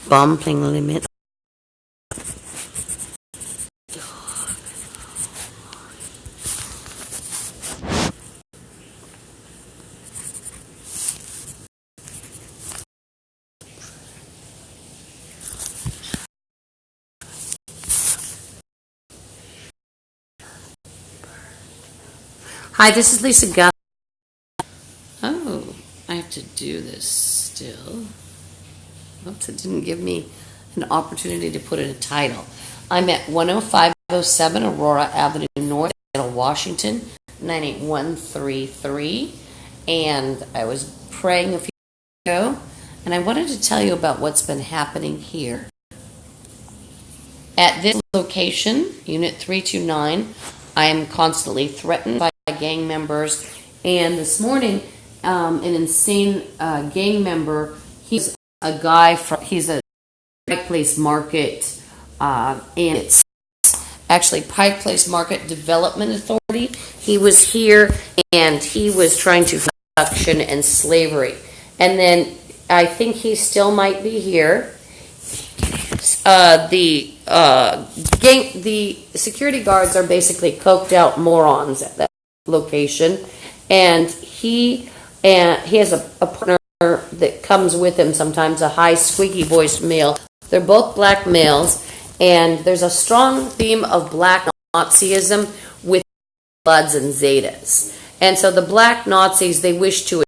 bumping limit. Hi, this is Lisa Guthrie. Oh, I have to do this still. Oops, it didn't give me an opportunity to put in a title. I'm at 10507 Aurora Avenue North, Seattle, Washington, 98133. And I was praying a few days ago, and I wanted to tell you about what's been happening here. At this location, Unit 329, I am constantly threatened by gang members. And this morning, an insane gang member, he's a guy he's a Pike Place Market, and it's actually Pike Place Market Development Authority. He was here and he was trying to production and slavery. And then I think he still might be here. The security guards are basically coked out morons at that location, and he has a partner that comes with him sometimes, a high squeaky voiced male. They're both black males, and there's a strong theme of black Nazism with Bloods and Zetas. And so the black Nazis, they wish to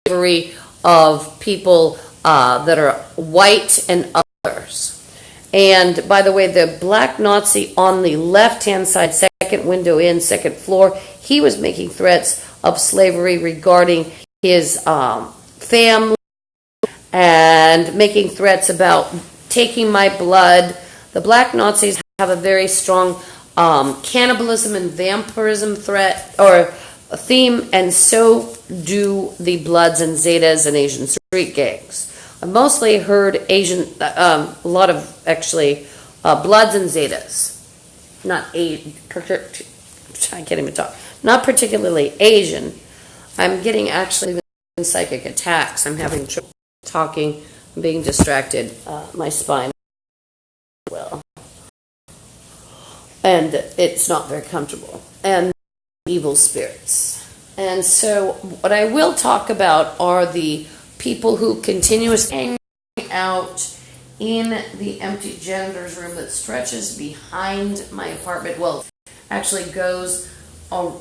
slavery of people that are white and others. And by the way, the black Nazi on the left-hand side, second window in, second floor, he was making threats of slavery regarding his family and making threats about taking my blood. The black Nazis have a very strong cannibalism and vampirism threat or theme, and so do the Bloods and Zetas and Asian street gangs. I've mostly heard a lot of actually Bloods and Zetas, I can't even talk. Not particularly Asian. I'm getting actually psychic attacks. I'm having trouble talking, I'm being distracted. My spine, well, and it's not very comfortable. And evil spirits. And so, what I will talk about are the people who continuously hang out in the empty janitor's room that stretches behind my apartment. Well, actually goes,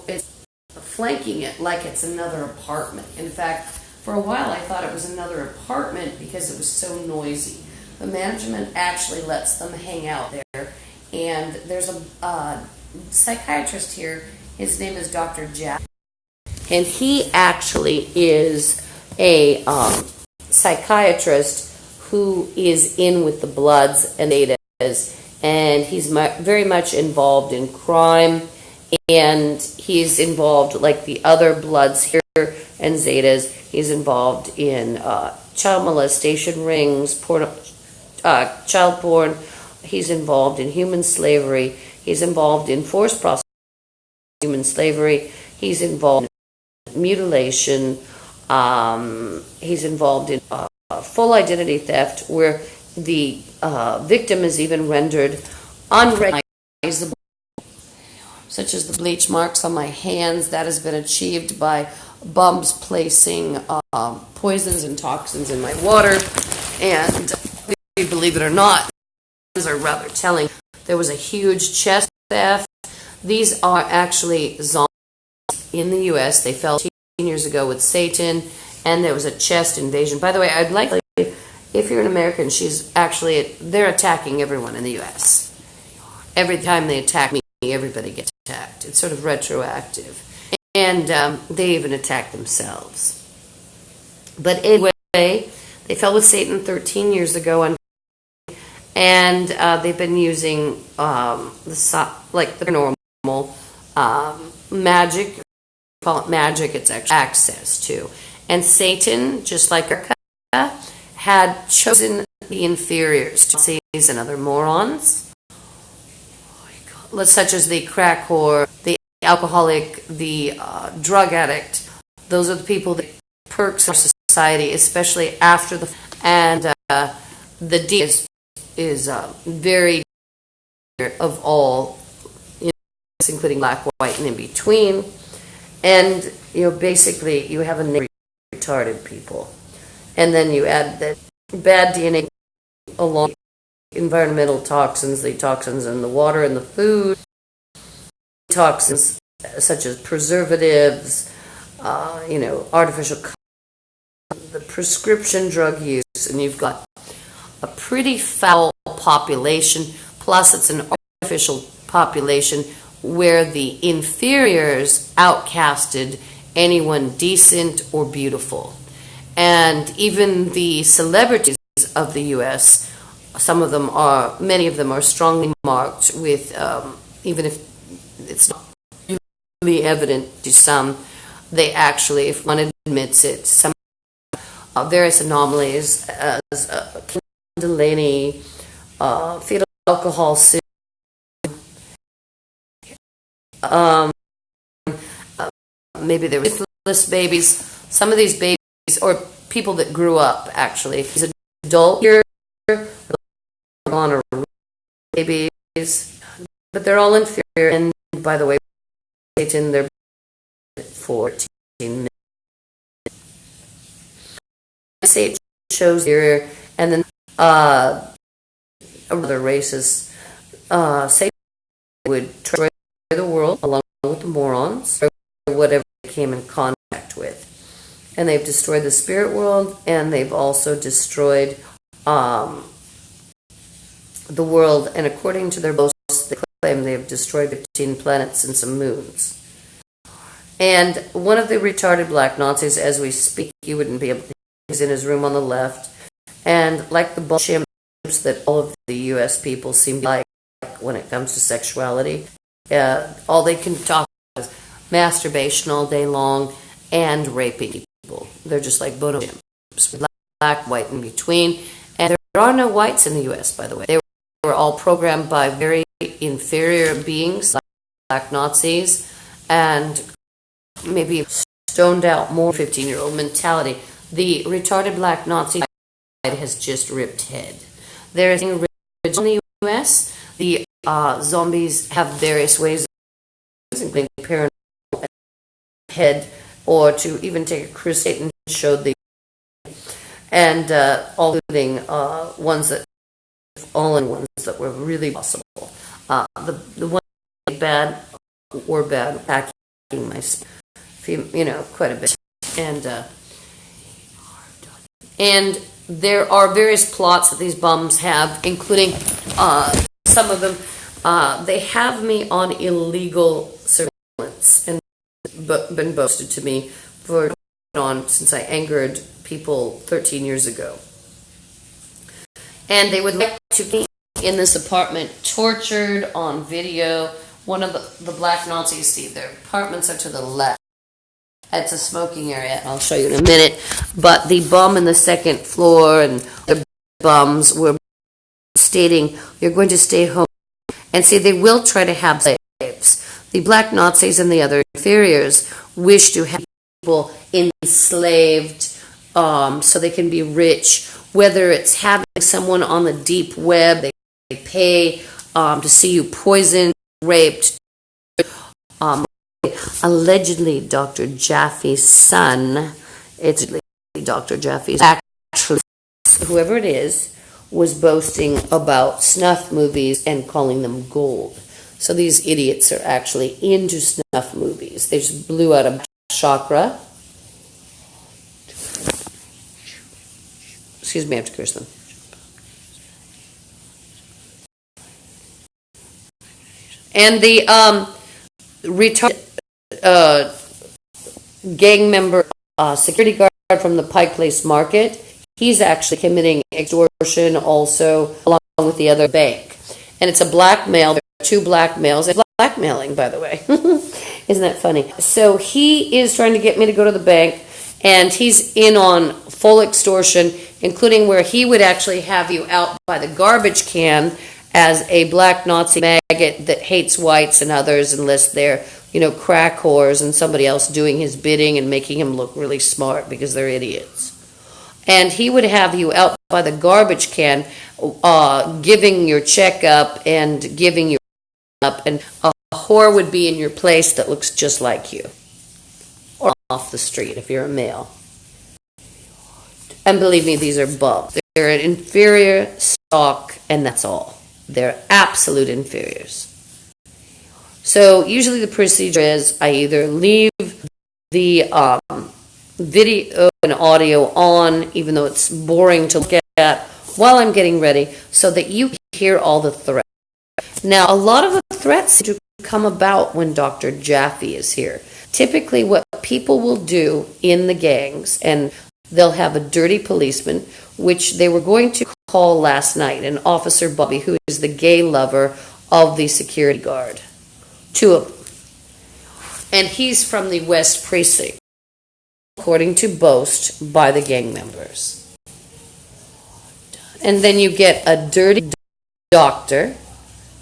it's flanking it like it's another apartment. In fact, for a while I thought it was another apartment because it was so noisy. The management actually lets them hang out there. And there's a psychiatrist here. His name is Dr. Jack. And he actually is a psychiatrist who is in with the Bloods and Zetas, and he's very much involved in crime, and he's involved, like the other Bloods here and Zetas, he's involved in child molestation rings, child porn, he's involved in human slavery, he's involved in forced prostitution, human slavery, he's involved in mutilation, he's involved in full identity theft, where the victim is even rendered unrecognizable, such as the bleach marks on my hands. That has been achieved by bums placing poisons and toxins in my water. And believe it or not, these are rather telling. There was a huge chest theft. These are actually zombies in the U.S. They fell 10 years ago with Satan, and there was a chest invasion. By the way, I'd like, if you're an American, they're attacking everyone in the U.S. Every time they attack me, everybody gets attacked. It's sort of retroactive. And they even attack themselves. But anyway, they fell with Satan 13 years ago, and they've been using the normal magic. Call it magic. It's actually access to. And Satan, just like America, had chosen the inferiors, Nazis and other morons, such as the crack whore, the alcoholic, the drug addict. Those are the people that perks our society, especially after the. And the D is very of all, including black, white, and in between. And basically, you have a name of retarded people, and then you add that bad DNA along environmental toxins, the toxins in the water and the food, toxins such as preservatives, artificial, the prescription drug use, and you've got a pretty foul population. Plus, it's an artificial population where the inferiors outcasted anyone decent or beautiful. And even the celebrities of the U.S., many of them are strongly marked with, even if it's not really evident to some, they actually, if one admits it, some various anomalies as Delaney, fetal alcohol syndrome, maybe they were syphilis babies. Some of these babies, or people that grew up actually, these adult here on babies, but they're all inferior. And by the way, it's in their 14 minutes. I say it shows here, and then other races say they would destroy the world along with the morons or whatever they came in contact with, and they've destroyed the spirit world, and they've also destroyed the world. And according to their boasts, they claim they have destroyed 15 planets and some moons. And one of the retarded black Nazis, as we speak, you wouldn't be able to. He's in his room on the left, and like the bull chimps that all of the U.S. people seem to like when it comes to sexuality, all they can talk about is masturbation all day long and raping people. They're just like bono chimps, black, white, in between. And there are no whites in the U.S., by the way. They were all programmed by very inferior beings, black Nazis, and maybe stoned out more 15-year-old mentality. The retarded black Nazi has just ripped head. There is in the U.S. The zombies have various ways of including paranoid head, or to even take a crusade and show the, and all including ones that fallen ones that were really possible. The one bad were bad, attacking my, quite a bit, and there are various plots that these bums have, including some of them. They have me on illegal surveillance and been boasted to me since I angered people 13 years ago. And they would like to be in this apartment, tortured on video. One of the black Nazis, see, their apartments are to the left. It's a smoking area, I'll show you in a minute. But the bum in the second floor and the bums were stating, you're going to stay home. And see, they will try to have slaves. The black Nazis and the other inferiors wish to have people enslaved so they can be rich. Whether it's having someone on the deep web, they pay to see you poisoned, raped. Allegedly, Dr. Jaffe's son, it's Dr. Jaffe's, actually, whoever it is, was boasting about snuff movies and calling them gold. So these idiots are actually into snuff movies. They just blew out a chakra. Excuse me, I have to curse them. And the retarded gang member, security guard from the Pike Place Market, he's actually committing extortion also, along with the other bank. And it's a blackmail. There are two blackmails. It's blackmailing, by the way. Isn't that funny? So he is trying to get me to go to the bank, and he's in on full extortion, including where he would actually have you out by the garbage can as a black Nazi maggot that hates whites and others unless they're, crack whores and somebody else doing his bidding and making him look really smart because they're idiots. And he would have you out by the garbage can, giving your checkup and giving you up, and a whore would be in your place that looks just like you, or off the street if you're a male. And believe me, these are bums. They're an inferior stock, and that's all. They're absolute inferiors. So usually the procedure is I either leave the video and audio on, even though it's boring to look at, while I'm getting ready, so that you hear all the threats. Now, a lot of the threats do come about when Dr. Jaffe is here. Typically, what people will do in the gangs, and they'll have a dirty policeman, which they were going to call last night, an Officer Bobby, who is the gay lover of the security guard. Two of them. And he's from the West Precinct, according to boast by the gang members. And then you get a dirty doctor.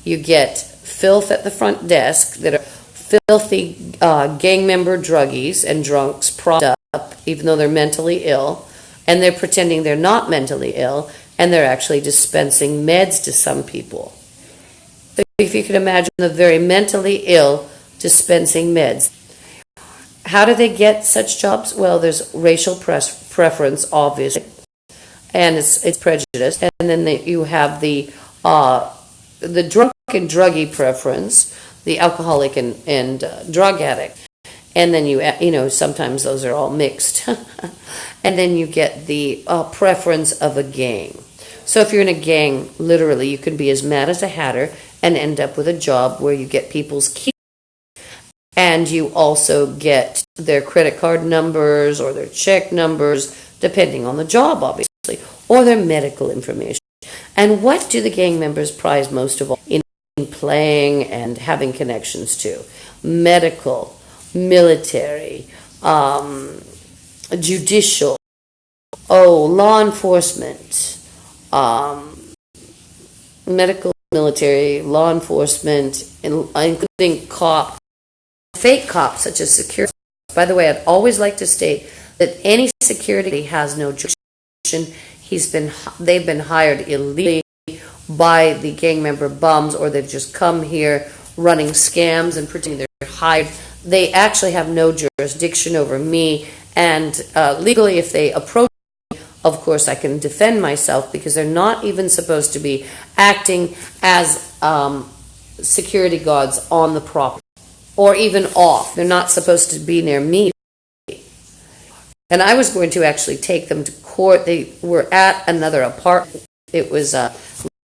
You get filth at the front desk that are filthy gang member druggies and drunks propped up, even though they're mentally ill. And they're pretending they're not mentally ill, and they're actually dispensing meds to some people. So if you can imagine the very mentally ill dispensing meds. How do they get such jobs? Well, there's racial preference, obviously, and it's prejudice. And then you have the drunk and druggie preference, the alcoholic and drug addict. And then you sometimes those are all mixed. And then you get the preference of a gang. So if you're in a gang, literally, you can be as mad as a hatter and end up with a job where you get people's keys. And you also get their credit card numbers or their check numbers, depending on the job, obviously, or their medical information. And what do the gang members prize most of all in playing and having connections to? Medical, military, judicial, law enforcement, medical, military, law enforcement, including cops. Fake cops, such as security. By the way, I'd always like to state that any security has no jurisdiction. They've been hired illegally by the gang member bums, or they've just come here running scams and pretending they're hired. They actually have no jurisdiction over me, and legally, if they approach me, of course, I can defend myself, because they're not even supposed to be acting as security guards on the property. Or even off. They're not supposed to be near me. And I was going to actually take them to court. They were at another apartment. It was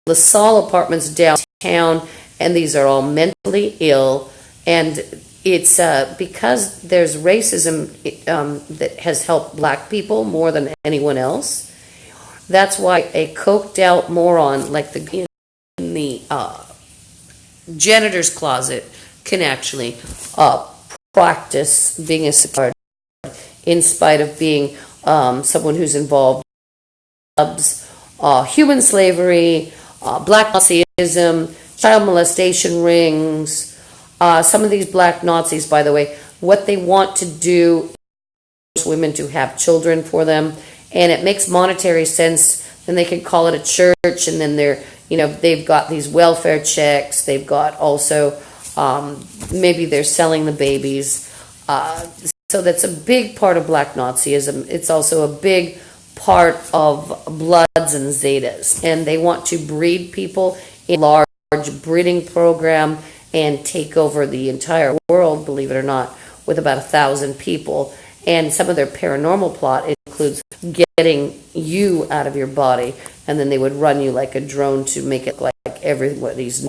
LaSalle Apartments downtown, and these are all mentally ill. And it's because there's racism that has helped black people more than anyone else. That's why a coked out moron like the in the janitor's closet can actually practice being a security guard in spite of being someone who's involved in human slavery, black Nazism, child molestation rings. Some of these black Nazis, by the way, what they want to do is women to have children for them, and it makes monetary sense. Then they can call it a church, and then they've got these welfare checks. They've got also maybe they're selling the babies. So that's a big part of black Nazism. It's also a big part of Bloods and Zetas. And they want to breed people in a large breeding program and take over the entire world, believe it or not, with about 1,000 people. And some of their paranormal plot includes getting you out of your body, and then they would run you like a drone to make it like everybody's.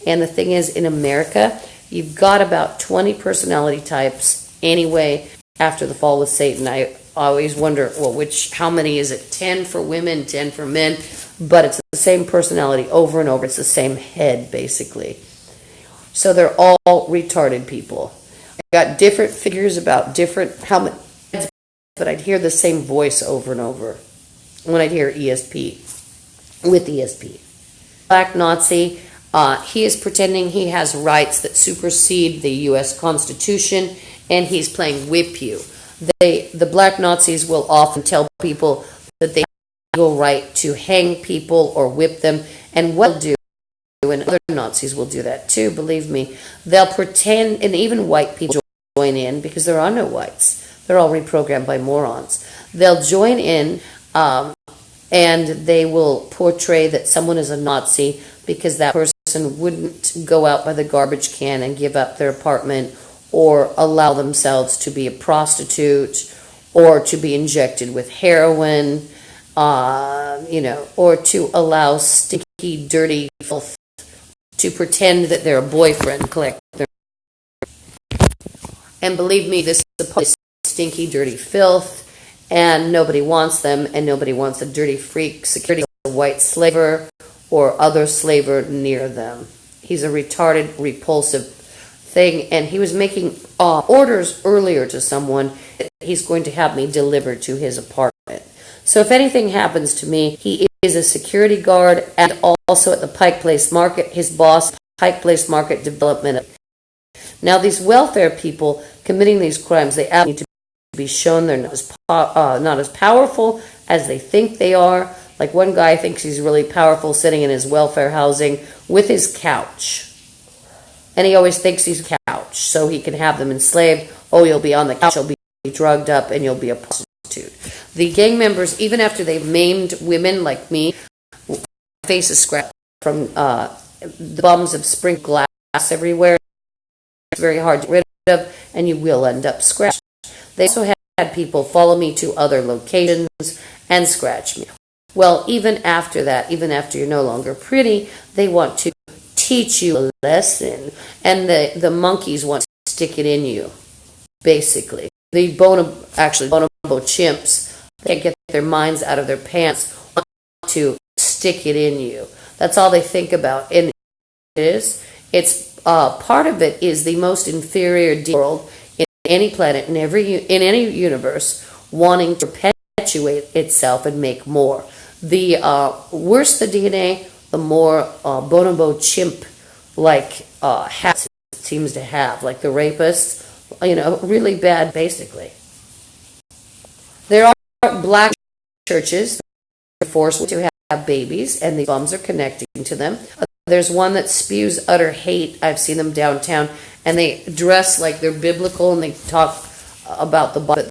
And the thing is, in America, you've got about 20 personality types anyway after the fall with Satan. I always wonder, well, how many is it? 10 for women, 10 for men? But it's the same personality over and over. It's the same head, basically. So they're all retarded people. I got different figures about how many, but I'd hear the same voice over and over when I'd hear ESP, with ESP. Black Nazi. He is pretending he has rights that supersede the U.S. Constitution, and he's playing whip you. The black Nazis will often tell people right to hang people or whip them. And what they'll do, and other Nazis will do that too, believe me, they'll pretend, and even white people join in, because there are no whites. They're all reprogrammed by morons. They'll join in, and they will portray that someone is a Nazi because that person wouldn't go out by the garbage can and give up their apartment, or allow themselves to be a prostitute, or to be injected with heroin, or to allow stinky, dirty filth to pretend that they're a boyfriend, collect their. And believe me, this is stinky, dirty filth, and nobody wants them, and nobody wants a dirty freak security, a white slaver or other slaver near them. He's a retarded, repulsive thing, and he was making orders earlier to someone that he's going to have me delivered to his apartment. So if anything happens to me, he is a security guard, and also at the Pike Place Market, his boss, Pike Place Market Development. Now, these welfare people committing these crimes, they need to be shown they're not as powerful as they think they are. Like, one guy thinks he's really powerful sitting in his welfare housing with his couch. And he always thinks he's a couch, so he can have them enslaved. Oh, you'll be on the couch, you'll be drugged up, and you'll be a prostitute. The gang members, even after they've maimed women like me, faces scratched from the bums of sprinkled glass everywhere. It's very hard to get rid of, and you will end up scratched. They also had people follow me to other locations and scratch me. Well, even after that, even after you're no longer pretty, they want to teach you a lesson, and the monkeys want to stick it in you, basically. The bonobo chimps, they get their minds out of their pants, want to stick it in you. That's all they think about. And it's part of it is the most inferior world in any planet, in any universe, wanting to perpetuate itself and make more. The worse the DNA, the more bonobo chimp-like habits it seems to have, like the rapists, really bad, basically. There are black churches that are forced to have babies, and the bums are connecting to them. There's one that spews utter hate. I've seen them downtown, and they dress like they're biblical, and they talk about the Bible.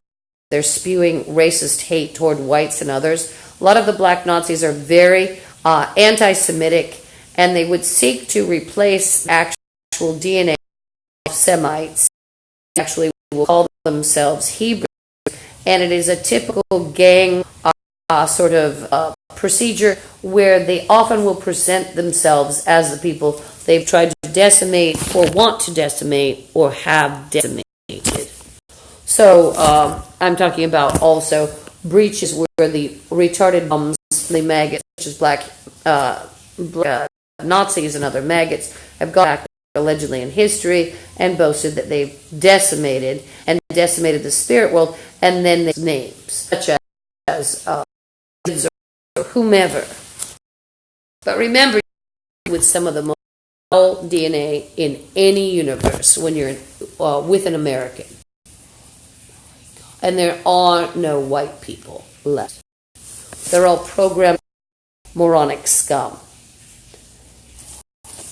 They're spewing racist hate toward whites and others. A lot of the black Nazis are very anti-Semitic, and they would seek to replace actual DNA of Semites. They actually will call themselves Hebrews, and it is a typical gang procedure where they often will present themselves as the people they've tried to decimate or want to decimate or have decimated. So I'm talking about also breaches where the retarded bums, the maggots, such as black Nazis and other maggots, have gone back allegedly in history and boasted that they've decimated the spirit world, and then they names such as or whomever. But remember, with some of the most DNA in any universe when you're with an American. And there are no white people left. They're all programmed moronic scum.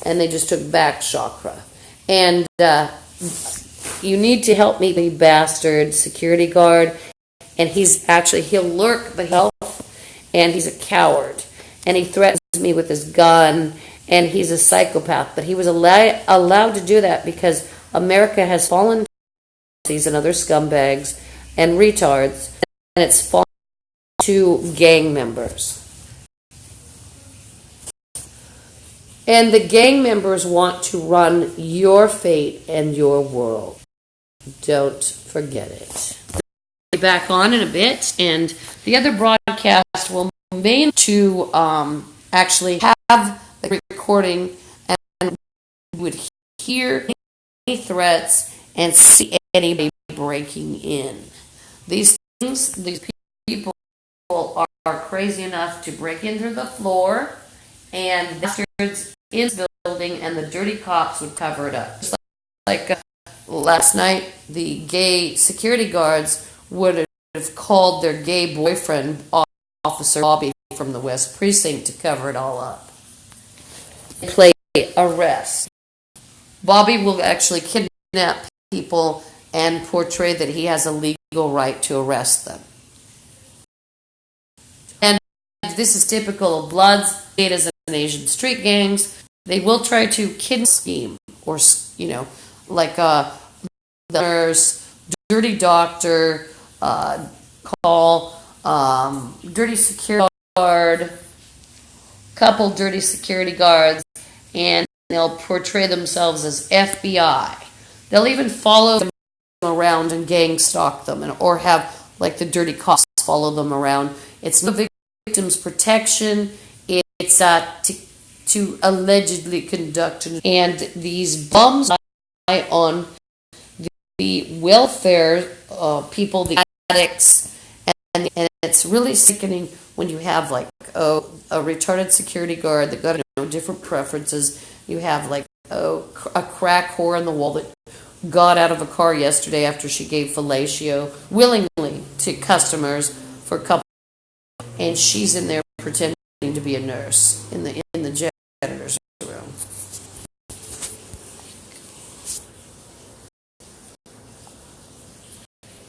And they just took back chakra. And you need to help me, the bastard security guard. And he'll lurk, but and he's a coward. And he threatens me with his gun, and he's a psychopath. But he was allowed to do that because America has fallen to these and other scumbags and retards, and it's fallen to gang members. And the gang members want to run your fate and your world. Don't forget it. We'll be back on in a bit, and the other broadcast will mainly to actually have the recording, and we would hear any threats and see anybody breaking in. These people are crazy enough to break into the floor, and bastards in the building, and the dirty cops would cover it up. Just like last night, the gay security guards would have called their gay boyfriend, Officer Bobby, from the West Precinct to cover it all up. They play arrest. Bobby will actually kidnap people and portray that he has a legal right to arrest them. And this is typical of Bloods, Zetas, and Asian street gangs. They will try to kidnap scheme, or, like the nurse, dirty doctor, call, dirty security guard, couple dirty security guards, and they'll portray themselves as FBI. They'll even follow them around and gang stalk them, or have like the dirty cops follow them around. It's no victim's protection. It's to allegedly conduct, and these bums rely on the welfare people, the addicts, and it's really sickening when you have like a retarded security guard that got different preferences. You have like a crack whore on the wall that got out of a car yesterday after she gave fellatio willingly to customers for a couple, and she's in there pretending to be a nurse in the jail.